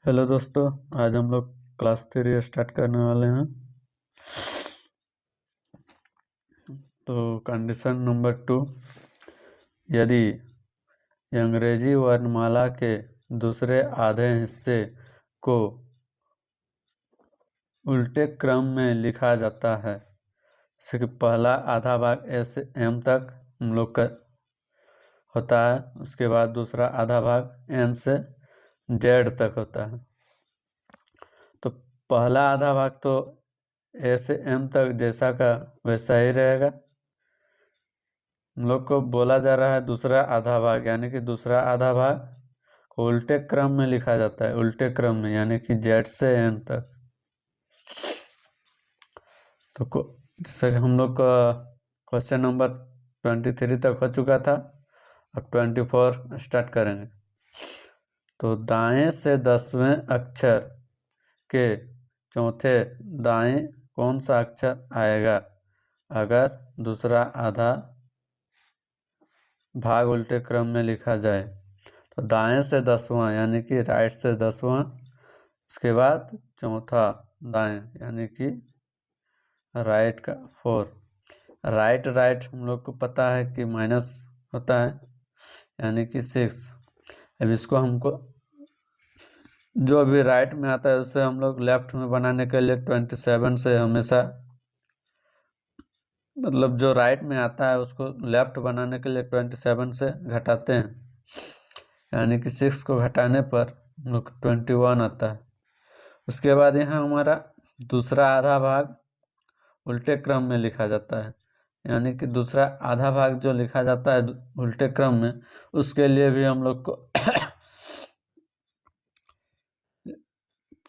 Hello दोस्तों। आज हम लोग क्लास 3 स्टार्ट करने वाले हैं। तो कंडीशन नंबर 2, यदि अंग्रेजी वर्णमाला के दूसरे आधे हिस्से को उल्टे क्रम में लिखा जाता है, जैसे कि पहला आधा भाग ए से एम तक हम लोग का होता है, उसके बाद दूसरा आधा भाग एन से जेड तक होता है। तो पहला आधा भाग तो ए से एम तक जैसा का वैसा ही रहेगा। हम लोग को बोला जा रहा है दूसरा आधा भाग, यानी कि दूसरा आधा भाग को उल्टे क्रम में लिखा जाता है, उल्टे क्रम में यानी कि जेड से एन तक। तो जैसे हम लोग का क्वेश्चन नंबर 23 तक हो चुका था, अब 24 स्टार्ट करेंगे। तो दाएं से 10वें अक्षर के चौथे दाएं कौन सा अक्षर आएगा अगर दूसरा आधा भाग उल्टे क्रम में लिखा जाए? तो दाएं से 10वां यानी कि राइट से 10वां, उसके बाद चौथा दाएं यानी कि राइट का 4। राइट हम लोग को पता है कि माइनस होता है यानी कि 6। अब इसको हमको जो भी राइट में आता है उसे हम लोग लेफ्ट में बनाने के लिए 27 से हमेशा, मतलब जो राइट में आता है उसको लेफ्ट बनाने के लिए 27 से घटाते हैं, यानी कि 6 को घटाने पर हम लोग 21 आता है। उसके बाद यहाँ हमारा दूसरा आधा भाग उल्टे क्रम में लिखा जाता है, यानी कि दूसरा आधा भाग जो लिखा जाता है उल्टे क्रम में, उसके लिए भी हम लोग को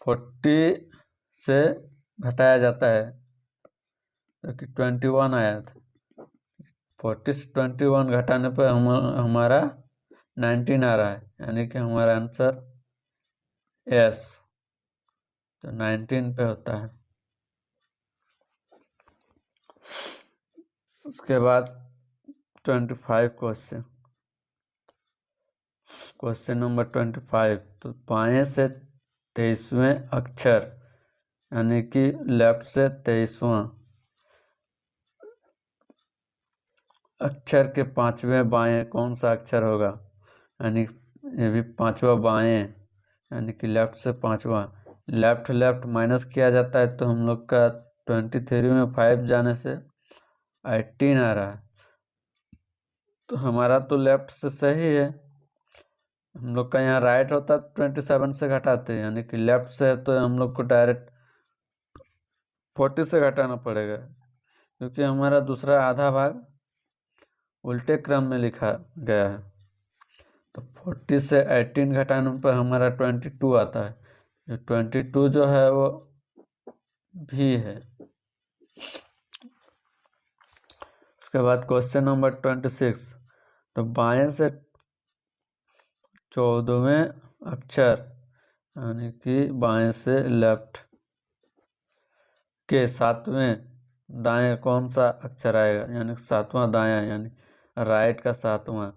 40 से घटाया जाता है, जो कि 21 आया था। 40 से 21 घटाने पर हमारा 19 आ रहा है, यानी कि हमारा आंसर एस तो 19 पे होता है। उसके बाद 25 क्वेश्चन नंबर 25। तो बाएं से 23वें अक्षर यानी कि लेफ्ट से 23वां अक्षर के 5वें बाएं कौन सा अक्षर होगा, यानी ये भी 5वां बाएं यानी कि लेफ्ट से 5वां। लेफ्ट माइनस किया जाता है तो हम लोग का 23 में 5 जाने से 18 आ रहा है। तो हमारा तो लेफ्ट से सही है, हम लोग का यहाँ राइट होता 27 से घटाते हैं, यानी कि लेफ्ट से है तो हम लोग को डायरेक्ट 40 से घटाना पड़ेगा, क्योंकि हमारा दूसरा आधा भाग उल्टे क्रम में लिखा गया है। तो 40 से 18 घटाने पर हमारा 22 आता है, जो 22 जो है वो भी है। उसके बाद क्वेश्चन नंबर 26। तो बाएं से 14वें अक्षर यानी कि बाएं से लेफ्ट के 7वें दाएं कौन सा अक्षर आएगा, यानी 7वां दायां यानी राइट का 7वां।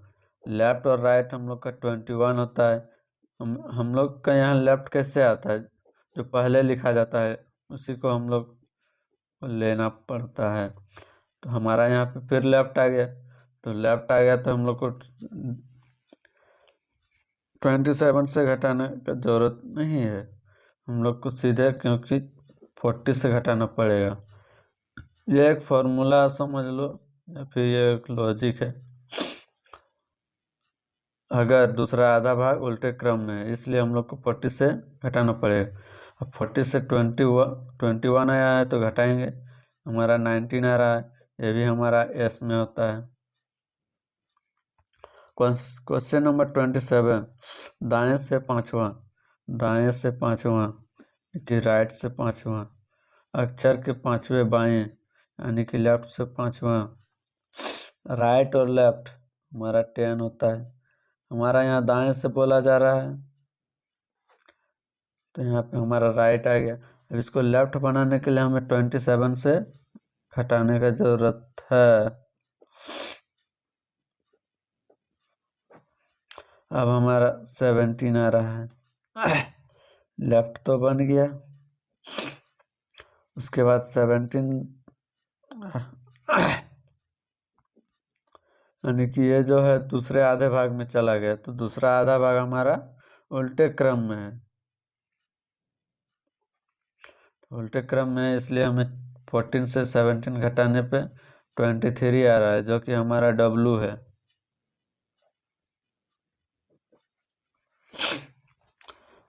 लेफ्ट और राइट हम लोग का 21 होता है। हम लोग का यहाँ लेफ्ट कैसे आता है, जो पहले लिखा जाता है उसी को हम लोग लेना पड़ता है। तो हमारा यहाँ पे फिर लेफ्ट आ गया, तो लेफ्ट आ गया तो हम लोग को 27 से घटाने का ज़रूरत नहीं है, हम लोग को सीधे क्योंकि 40 से घटाना पड़ेगा। ये एक फॉर्मूला समझ लो या फिर ये एक लॉजिक है। अगर दूसरा आधा भाग उल्टे क्रम में है इसलिए हम लोग को 40 से घटाना पड़ेगा। अब 40 से 21 आया है तो घटाएंगे, हमारा 19 आ रहा है, ये भी हमारा एस में होता है। Question number 27। दाएं से 5वां कि राइट से 5वां अक्षर के 5वें बाएं यानी कि लेफ्ट से 5वां। राइट और लेफ्ट हमारा 10 होता है, हमारा यहाँ दाएं से बोला जा रहा है तो यहाँ पे हमारा राइट आ गया। अब इसको लेफ्ट बनाने के लिए हमें 27 से घटाने का जरूरत है। अब हमारा 17 आ रहा है, लेफ्ट तो बन गया। उसके बाद 17 यानी कि ये जो है दूसरे आधे भाग में चला गया, तो दूसरा आधा भाग हमारा उल्टे क्रम में है। उल्टे क्रम में इसलिए हमें 14 से 17 घटाने पे 23 आ रहा है, जो कि हमारा W है।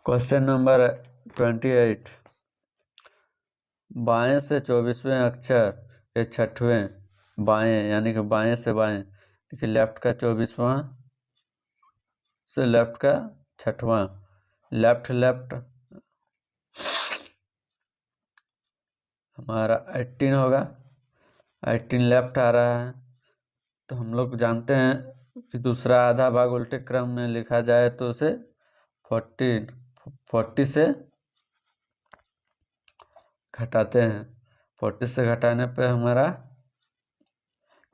Question number 28। बाएं से 24वें अक्षर के छठवें, बाएं यानी कि बाएं से बाएं, देखिए लेफ्ट का 24वां से लेफ्ट का छठवां, लेफ्ट लेफ्ट हमारा 18 होगा। 18 लेफ्ट आ रहा है, तो हम लोग जानते हैं कि दूसरा आधा भाग उल्टे क्रम में लिखा जाए तो उसे 40 से घटाते हैं। 40 से घटाने पे हमारा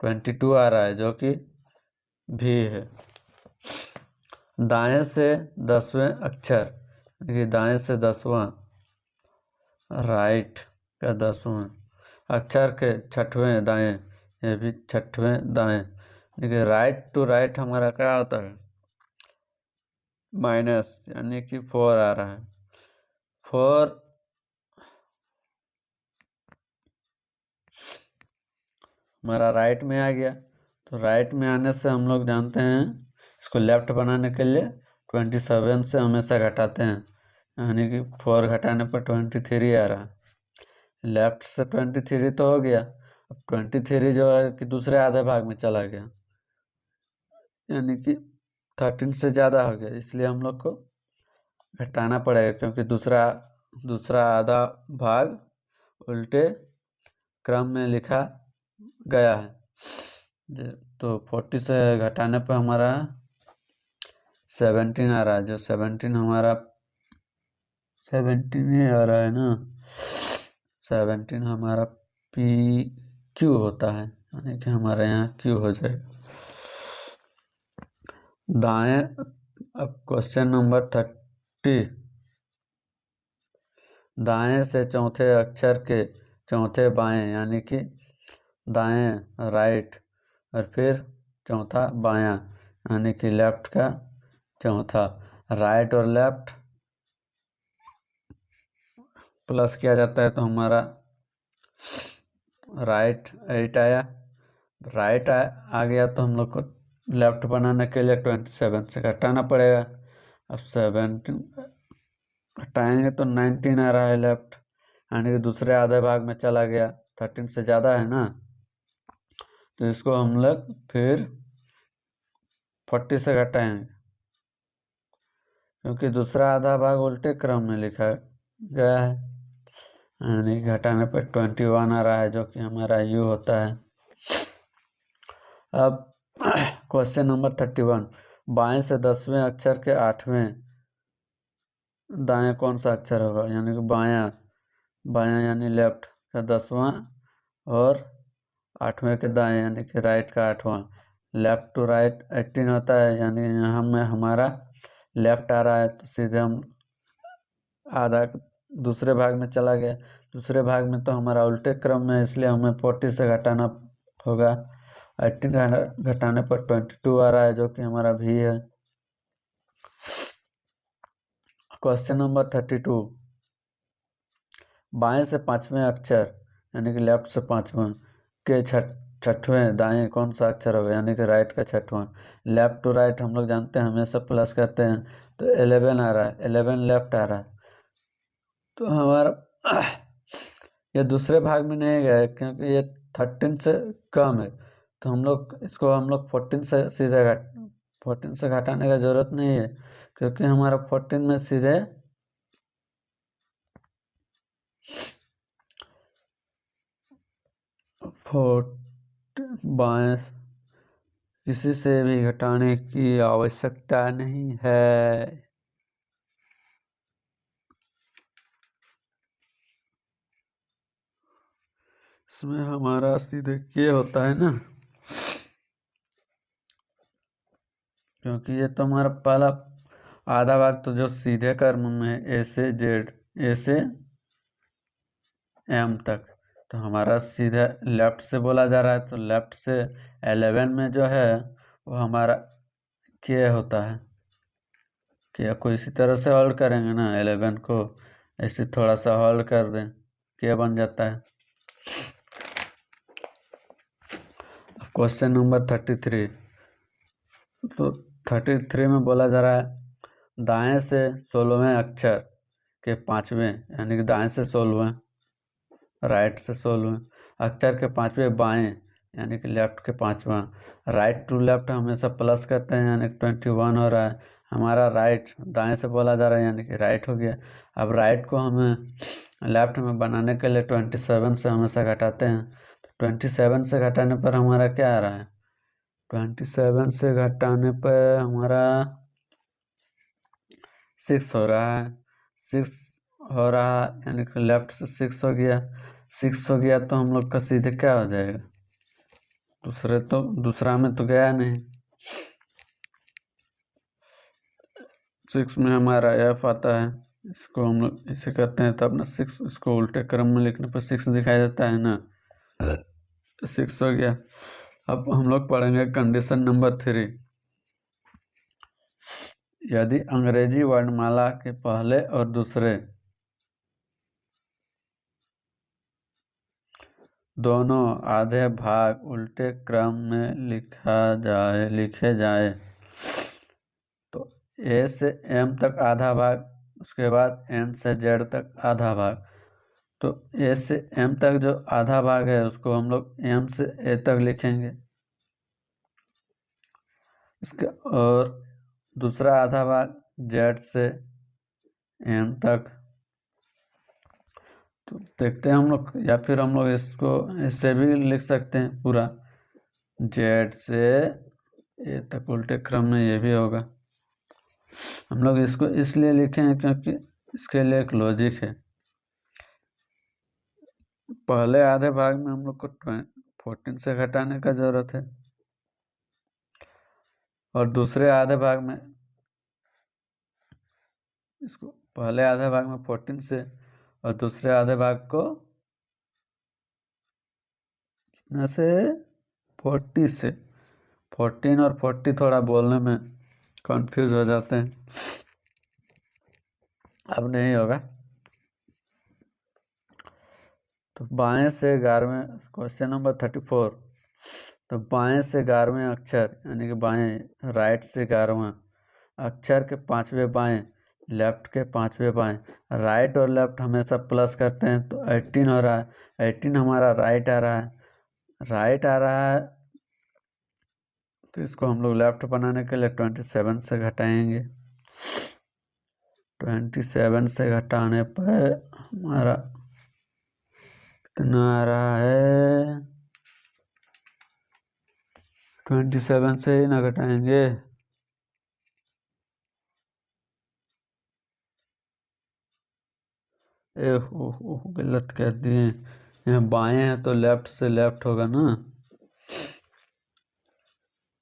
22 आ रहा है, जो कि भी है। दाएं से 10वें अक्षर, देखिए दाएं से 10वां, राइट का 10वां अक्षर के छठवें दाएं, ये भी छठवें दाएं। देखिए राइट टू राइट हमारा क्या होता है, माइनस, यानी कि 4 आ रहा है। 4 हमारा राइट में आ गया, तो राइट में आने से हम लोग जानते हैं इसको लेफ्ट बनाने के लिए 27 से हमेशा घटाते हैं, यानी कि 4 घटाने पर 23 आ रहा है। लेफ्ट से 23 तो हो गया, अब 23 जो है कि दूसरे आधे भाग में चला गया, यानी कि 13 से ज़्यादा हो गया, इसलिए हम लोग को घटाना पड़ेगा, क्योंकि दूसरा आधा भाग उल्टे क्रम में लिखा गया है। तो 40 से घटाने पर हमारा 17 आ रहा है, जो 17 हमारा 17 ही आ रहा है ना। 17 हमारा PQ होता है, यानी कि हमारे यहाँ Q हो जाएगा। दाएं, अब क्वेश्चन नंबर 30। दाएं से चौथे अक्षर के चौथे बाएं, यानी कि दाएं राइट और फिर चौथा बायां, यानी कि लेफ्ट का चौथा। राइट और लेफ्ट प्लस किया जाता है, तो हमारा राइट 8 आया। राइट आ गया तो हम लोग को लेफ्ट बनाने के लिए 27 से घटाना पड़ेगा। अब 17 हटाएंगे तो 19 आ रहा है लेफ्ट, यानी कि दूसरे आधे भाग में चला गया, 13 से ज़्यादा है ना, तो इसको हम लोग फिर 40 से घटाएंगे, क्योंकि दूसरा आधा भाग उल्टे क्रम में लिखा गया है, यानी घटाने पर 21 आ रहा है, जो कि हमारा U होता है। अब क्वेश्चन नंबर 31। बाएं से 10वें अक्षर के 8वें दाएं कौन सा अक्षर होगा, यानी कि बायां, बायां यानी लेफ्ट का 10वां और 8वें के दाएं यानी कि राइट का 8वां। लेफ्ट टू राइट 18 होता है, यानी यहाँ में हमारा लेफ्ट आ रहा है, तो सीधे हम आधा दूसरे भाग में चला गया। दूसरे भाग में तो हमारा उल्टे क्रम में, इसलिए हमें 40 से घटाना होगा। 18 घटाने पर 22 आ रहा है, जो कि हमारा भी है। Question number 32। बाएं से 5वें अक्षर, यानी कि लेफ्ट से 5वां के छठवें दाएं कौन सा अक्षर होगा, यानी कि राइट का 6वां। लेफ्ट टू राइट हम लोग जानते हैं हमेशा प्लस करते हैं, तो 11 आ रहा है, 11 लेफ्ट आ रहा है, तो हमारा ये दूसरे भाग में नहीं गया, क्योंकि ये 13 से कम है, तो हम लोग 14 से सीधे 14 से घटाने का जरूरत नहीं है, क्योंकि हमारा 14 में सीधे बाएं किसी से भी घटाने की आवश्यकता नहीं है। इसमें हमारा सीधे ये होता है ना, क्योंकि ये तो हमारा पहला आधा भाग तो जो सीधे क्रम में है ए से जेड, ए से एम तक, तो हमारा सीधे लेफ्ट से बोला जा रहा है, तो लेफ्ट से 11 में जो है वो हमारा के होता है। के को इसी तरह से हॉल्ड करेंगे ना, 11 को ऐसे थोड़ा सा हॉल्ड कर दें, के बन जाता है। क्वेश्चन नंबर 33, तो 33 में बोला जा रहा है दाएं से 16वें अक्षर के 5वें, यानी कि दाएं से 16वें, राइट से 16वें अक्षर के 5वें बाएं, यानी कि लेफ्ट के 5वां। राइट टू लेफ्ट हमेशा प्लस करते हैं, यानी 21 हो रहा है हमारा। राइट दाएं से बोला जा रहा है, यानी कि राइट हो गया। अब राइट को हमें लेफ्ट में बनाने के लिए 27 से हमेशा घटाते हैं, तो 27 से घटाने पर हमारा क्या आ रहा है, 27 से घटाने पर हमारा 6 हो रहा है। 6 हो रहा, यानी कि लेफ्ट से 6 हो गया। 6 हो गया तो हम लोग का सीधे क्या हो जाएगा, दूसरा में तो गया नहीं। 6 में हमारा एफ आता है, इसको हम लोग इसे करते हैं तो अपना 6, इसको उल्टे क्रम में लिखने पर 6 दिखाई देता है ना, 6 हो गया। अब हम लोग पढ़ेंगे कंडीशन नंबर 3। यदि अंग्रेजी वर्णमाला के पहले और दूसरे दोनों आधे भाग उल्टे क्रम में लिखे जाए तो ए से एम तक आधा भाग, उसके बाद एन से जेड तक आधा भाग। तो ए से एम तक जो आधा भाग है उसको हम लोग एम से ए तक लिखेंगे, इसके और दूसरा आधा भाग जेड से एन तक। तो देखते हैं हम लोग, या फिर हम लोग इसको इससे भी लिख सकते हैं पूरा, जेड से ए तक उल्टे क्रम में, ये भी होगा। हम लोग इसको इसलिए लिखे हैं क्योंकि इसके लिए एक लॉजिक है। पहले आधे भाग में हम लोग को 14 से घटाने का जरूरत है, और दूसरे आधे भाग में इसको पहले आधे भाग में 14 से और दूसरे आधे भाग को कितना से, 40 से। 14 और 40 थोड़ा बोलने में कंफ्यूज हो जाते हैं, अब नहीं होगा। तो बाएं से 11वें, क्वेश्चन नंबर 34, तो बाएं से 11वें अक्षर, यानी कि बाएं राइट से 11वां अक्षर के 5वें बाएं, लेफ्ट के 5वें बाएं। राइट और लेफ्ट हमेशा प्लस करते हैं, तो 18 हो रहा है। 18 हमारा राइट आ रहा है, राइट आ रहा है, तो इसको हम लोग लेफ्ट बनाने के लिए 27 से घटाएंगे। 27 से घटाने पर हमारा कितना आ रहा है, 27 से ही ना घटाएंगे, गलत कर दिए। यहाँ बाएं है तो लेफ्ट से लेफ्ट होगा ना,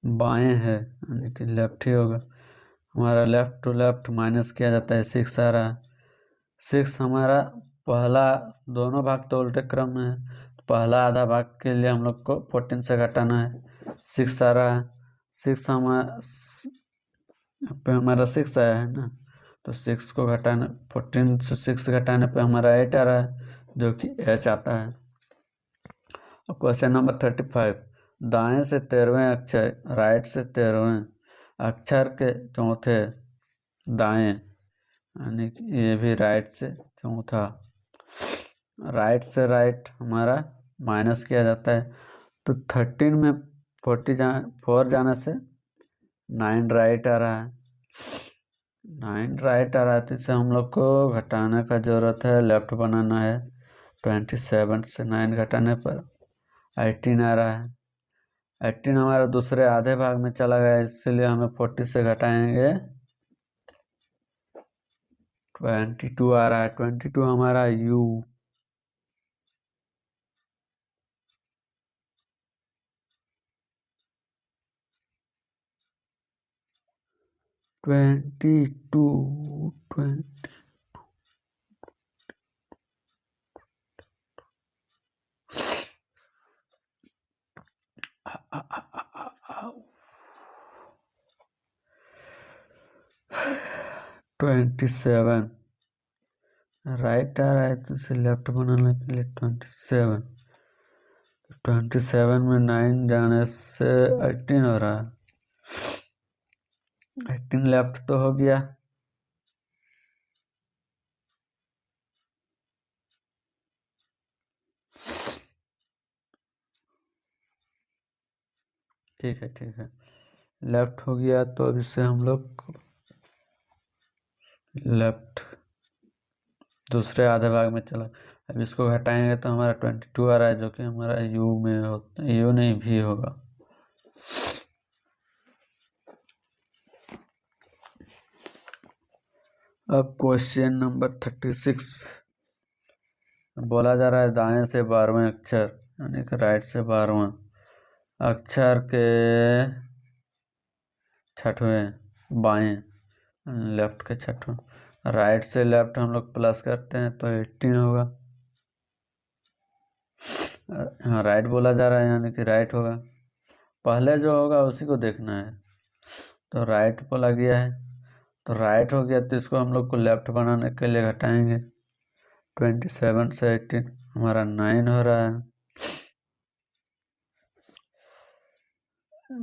बाएं है यानी कि लेफ्ट ही होगा। हमारा लेफ्ट टू लेफ्ट माइनस किया जाता है, 6 आ रहा है। 6 हमारा पहला, दोनों भाग तो उल्टे क्रम में है, तो पहला आधा भाग के लिए हम लोग को 14 से घटाना है। 6 आ रहा है। 6 हमारा पे हमारा 6 आया है ना, तो 6 को घटाना, 14 से 6 घटाने पे हमारा 8 आ रहा है, जो कि एच आता है। और क्वेश्चन नंबर 35, दाएं से 13वें अक्षर, राइट से 13वें अक्षर के चौथे दाएं, यानी कि ये भी राइट से चौथा। राइट से राइट हमारा माइनस किया जाता है, तो 13 में 4 जाने से 9 राइट आ रहा है। 9 राइट आ रहा है, तो इसे हम लोग को घटाने का जरूरत है, लेफ्ट बनाना है। 27 से 9 घटाने पर 18 आ रहा है। 18 हमारा दूसरे आधे भाग में चला गया, इसलिए हमें 40 से घटाएंगे, 22 आ रहा है। 22 हमारा यू। 22 20 27 राइट आ रहा है तो इसे लेफ्ट बनाने के लिए 27 में 9 जाने से 18 हो रहा है। 18 लेफ्ट तो हो गया। ठीक है लेफ्ट हो गया तो अब इससे हम लोग लेफ्ट दूसरे आधे भाग में चला। अब इसको घटाएंगे तो हमारा 22 आ रहा है जो कि हमारा यू में होता है, यू नहीं भी होगा। अब क्वेश्चन नंबर 36 बोला जा रहा है दाएं से 12वें अक्षर यानी कि राइट से 12वां अक्षर के 6वें बाएं लेफ्ट के 6वें राइट से लेफ्ट हम लोग प्लस करते हैं तो 18 होगा। हाँ राइट बोला जा रहा है यानी कि राइट होगा। पहले जो होगा उसी को देखना है। तो राइट बोला गया है तो राइट हो गया तो इसको हम लोग को लेफ्ट बनाने के लिए घटाएंगे। 27 से 18 हमारा 9 हो रहा है।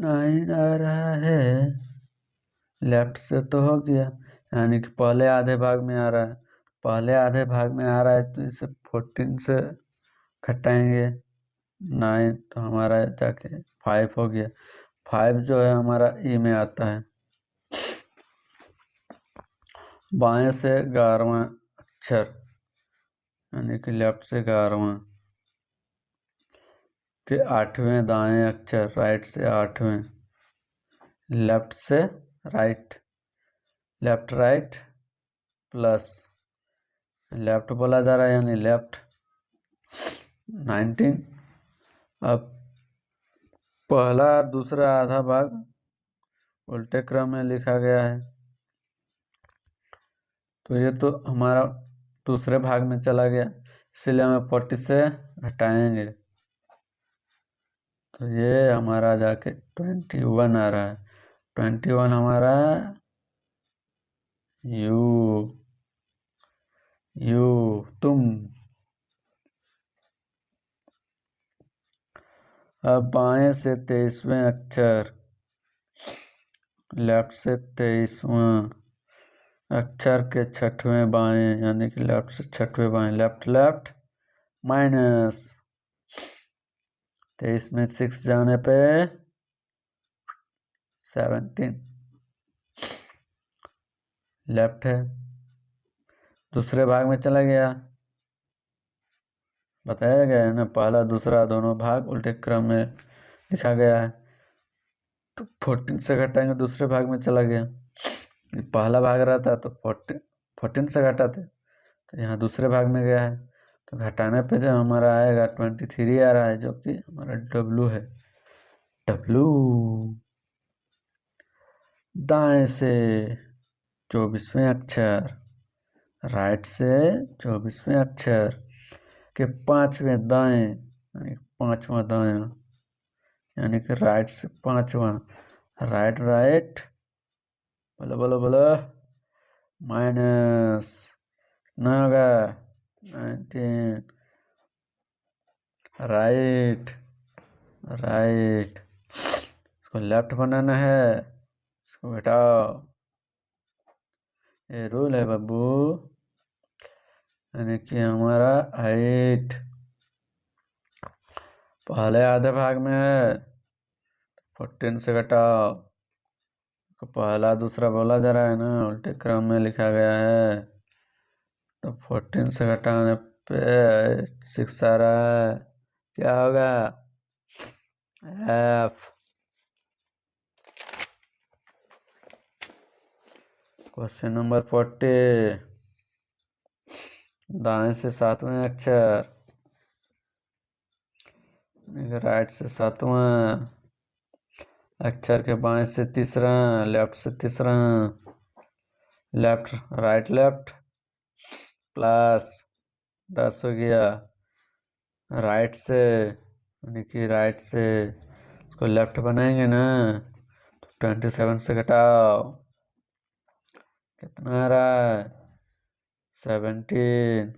9 आ रहा है लेफ्ट से तो हो गया यानी कि पहले आधे भाग में आ रहा है। पहले आधे भाग में आ रहा है तो इसे 14 से घटाएंगे 9 तो हमारा जाके 5 हो गया। 5 जो है हमारा ई में आता है। बाएं से 11वां अक्षर यानी कि लेफ्ट से 11वां के 8वें दाएं अक्षर राइट से 8वें लेफ्ट से right left right plus left बोला जा रहा है यानी लेफ्ट 19। अब पहला और दूसरा आधा भाग उल्टे क्रम में लिखा गया है तो ये तो हमारा दूसरे भाग में चला गया इसलिए हमें 40 से घटाएंगे तो ये हमारा जाके 21 आ रहा है। 21 हमारा यू तुम। अब बाएं से 23वें अक्षर लेफ्ट से 23वां अक्षर के 6वें बाएं यानी कि लेफ्ट से 6वें बाएं लेफ्ट लेफ्ट माइनस 23 में 6 जाने पे 17 लेफ्ट है। दूसरे भाग में चला गया बताया गया है ना पहला दूसरा दोनों भाग उल्टे क्रम में लिखा गया है तो 14 से घटाएंगे दूसरे भाग में चला गया। पहला भाग रहता तो 14 से घटाते तो यहाँ दूसरे भाग में गया है तो घटाने पे जो हमारा आएगा 23 आ रहा है जो कि हमारा W है। W दाएं से 24वें अक्षर राइट से 24वें अक्षर के 5वें दाएं यानी 5वां दाएं यानी कि राइट से 5वां राइट राइट बोलो बोलो बोलो माइनस न होगा 19 राइट राइट इसको लेफ्ट बनाना है इसको घटाओ ये रूल है बाबू यानी कि हमारा 8 पहले आधे भाग में है 14 से घटाओ तो पहला दूसरा बोला जा रहा है ना उल्टे क्रम में लिखा गया है तो 14 से घटाने पे 6 आ रहा है क्या होगा F। क्वेश्चन नंबर 40 दाएं से 7वें अक्षर राइट से 7वां अक्षर के बाएं से तीसरा लेफ्ट से तीसरा लेफ्ट राइट लेफ्ट प्लस 10 हो गया राइट से, यानी कि राइट से उसको लेफ्ट बनाएंगे ना, तो 27 से घटाओ कितना आ रहा है 17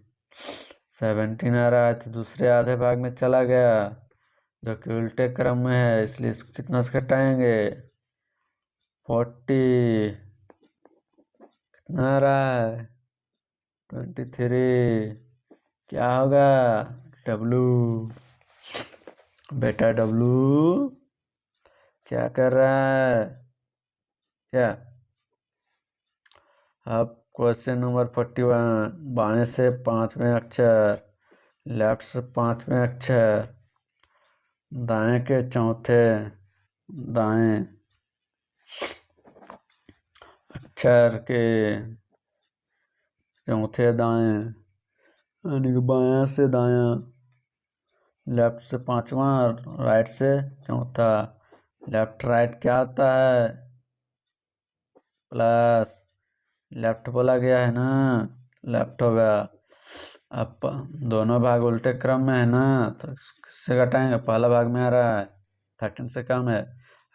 आ रहा है, तो दूसरे आधे भाग में चला गया जो कि उल्टे क्रम में है, इसलिए इसको कितना से घटाएंगे 40, कितना आ रहा है 23, क्या होगा W, बेटा W क्या कर रहा है क्या। अब क्वेश्चन नंबर 41, बाएं से 5वें अक्षर, लेफ्ट से 5वें अक्षर, दाएं के चौथे दाएं अक्षर के चौथे दाएं, यानी कि बायां से दायां, लेफ्ट से 5वां राइट से चौथा, लेफ्ट राइट क्या होता है प्लस, लेफ्ट बोला गया है ना, लेफ्ट होगा। अब दोनों भाग उल्टे क्रम में है ना, तो किससे घटाएंगे, पहला भाग में आ रहा है 13 से कम है,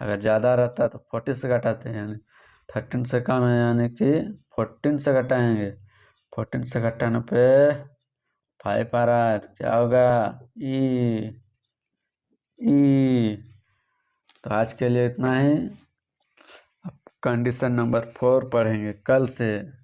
अगर ज़्यादा रहता तो 40 से घटाते हैं, यानी 13 से कम है यानी कि 14 से घटाएंगे, 14 से घटाने पे 5 आ रहा है, तो क्या होगा ई। तो आज के लिए इतना ही, अब कंडीशन नंबर 4 पढ़ेंगे कल से।